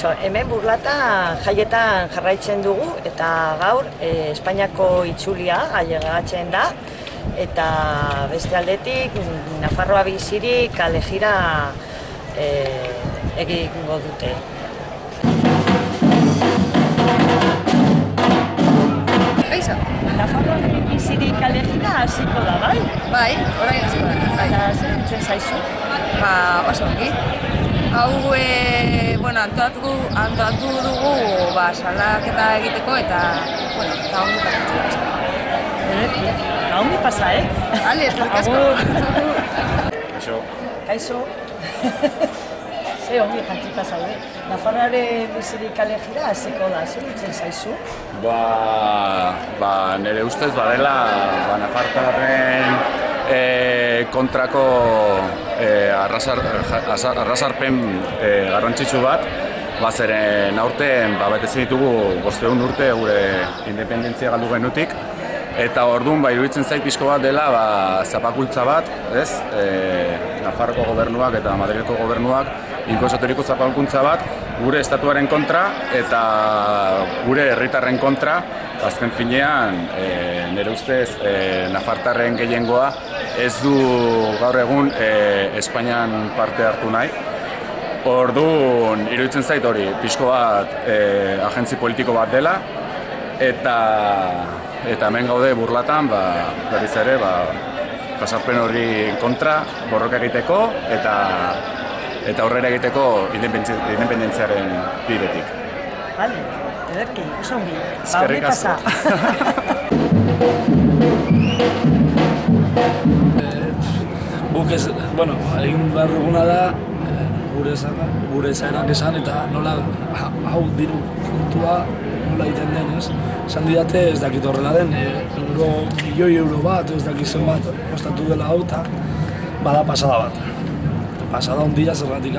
Kaixo, hemen Burlata jaietan jarraitzen dugu eta gaur Espainiako itzulia ailegatzen da eta beste aldetik Nafarroa bizirik kale jira egingo dute. Kaixo? Nafarroa bizirik kale jira hasiko da, bai? Bai, orain hasiko da. Eta zer dutzen zaizu? Oso ongi. Hau, antolatu dugu salaketa egiteko eta ongi pasatzeko. Ongi pasa, Bale, eskerrik asko. Kaixo. Kaixo. Ze ongi jantzita zaude. Nafarroaren bizirik kale jira hasiko da, zer dutzen zaizu? Nire ustez badela nafartarren kontrako arrasarpen garrantzitsu bat, zeren aurten betetzen ditugu 500 urte gure independentzia galdu genutik, eta orduan iruditzen zait pixko bat dela zapakultza bat, Nafarroko gobernuak eta Madrileko gobernuak inposatoriko zapakuntza bat gure estatuaren kontra eta gure herritarren kontra. Azken finean, nire ustez, nafartarren gehiengoa ez du gaur egun Espainian parte hartu nahi. Orduan, iruditzen zait hori, pixko bat agentzi politiko bat dela, eta hemen gaude Burlatan, berriz ere, jasarpen hori kontra borroka egiteko eta aurrera egiteko independentziaren bidetik. Bale, ederki, oso ongi. Eskerrik asko. Guk egin behar duguna da gure zaerak esan eta nola hau diru kontua nola egiten den, esan didate ez dakit horrela den, milioi euro bat, ez dakit zen bat kostatu dela hau eta bada pasada bat. Pasada ondila zergatik.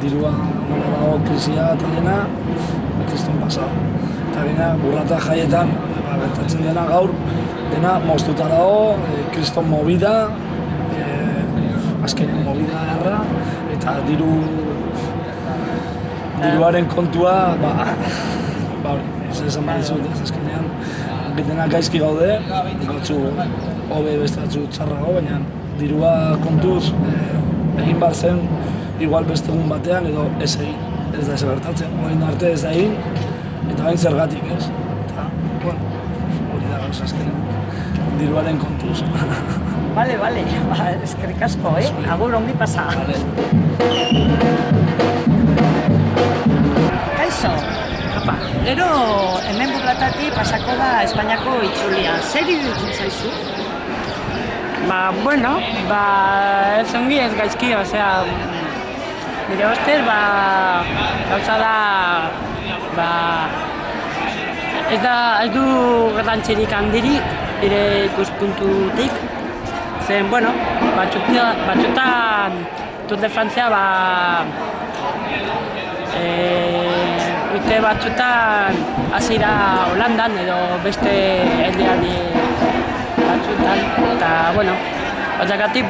Dirua nola dago krisia eta dena, kriston pasada. Eta dena Burlata jaietan, gertatzen dena gaur, dena moztuta dago, kriston movida, azkenen movida erra, eta diruaren kontua, hori, esan barizut, azkenean, dena gaizki gaude, batzu hobe beste batzu txarrago, baina dirua kontuz egin behar zen, igual beste egun batean edo ez egin, ez da ez gertatzen, orain arte ez da egin, eta bain zergatik, ez? Eta, hori da gauz azkenean, diruaren kontuz. Bale, eskerrik asko, agur ongi pasa. Kaixo, gero hemen Burlatatik pasako da Espainiako itzulia, zer iruditzen zaizu? Ez ongi ez gaizki, nire ustez, gauza da, ez du garrantzirik handirik, nire ikuspuntutik, zen, batzutan Tour de Francia, urte batzutan hasi da Holandan edo beste herrialde batzutan, eta, horregatik,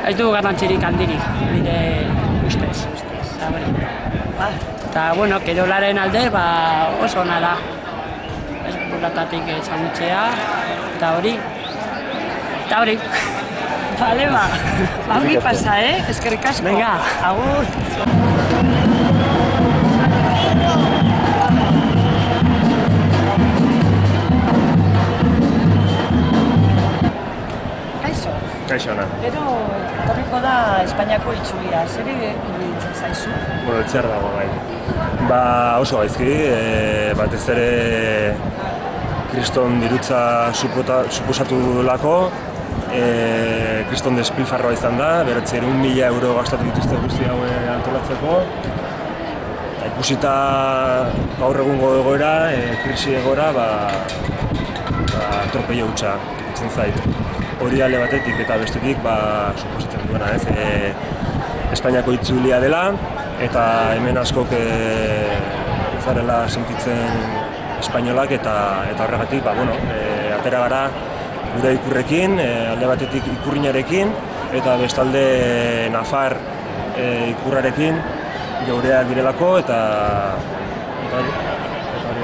ez du garrantzirik handirik, nire ustez. Eta, kirolaren alde, oso ona da. Burlatatik ezagutzea, eta hori. Bale, ongi pasa, eskerrik asko. Venga, agur. Kaixo, Ana. Gero, etorriko da Espainiako itzulia, zer iruditzen zaizu? Etxear dago, bai. Oso gaizki, batez ere kriston dirutza suposatu delako, kriston despilfarroa izan da, 900.000 euro gastatu dituzte guzti hau antolatzeko. Ikusita gaur egungo egoera, krisi egoera, atropello hutsa ikutzen zait. Hori alde batetik eta bestetik suposatzen duena, Espainiako itzulia dela eta hemen askok zarela sentitzen espainolak eta horregatik atera gara gure ikurrekin, alde batetik ikurrinarekin eta bestalde Nafar ikurrarekin, geureak direlako eta hori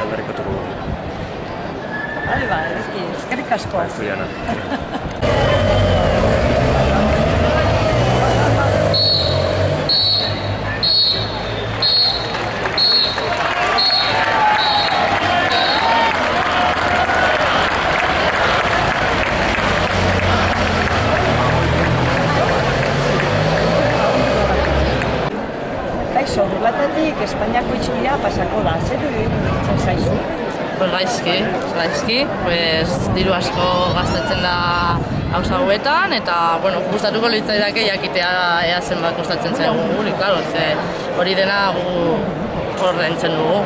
aldarrikatuko dugu. Bale, eskerrik asko. Zuriana. Kaixo, Burlatatik Espainiako itzulia pasako da. Zer iruditzen zaizu? Pues gaizki, diru asko gastatzen da gauza hauetan, eta gustatuko litzaidake jakitea ea zenbat gustatzen zaigu guri, klaro, ze hori dena gu ordaintzen dugu.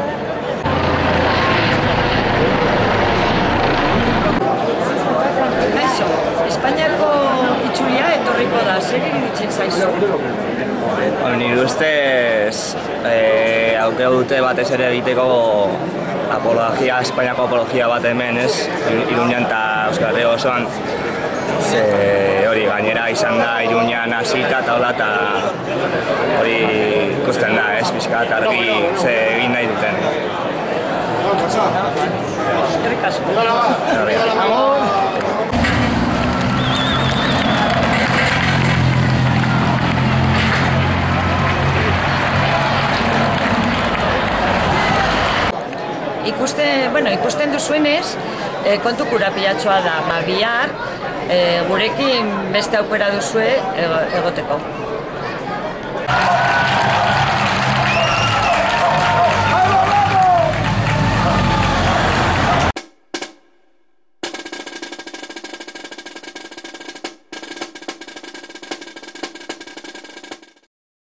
Kaixo, Espainiako itzulia etorriko da. Zer iruditzen zaizu? Nire ustez, aukera dute batez ere egiteko apologia, Espainiako apologia bat hemen, ez? Iruñan eta Euskal Herria osoan. Hori gainera izan da Iruñan hasita eta hola eta hori ikusten da, ez? Pixkat argi ze egin nahi duten. Eskerrik asko. Ikusten duzuenez, kontu kurapilatxoa da. Bihar, gurekin beste aukera duzue egoteko.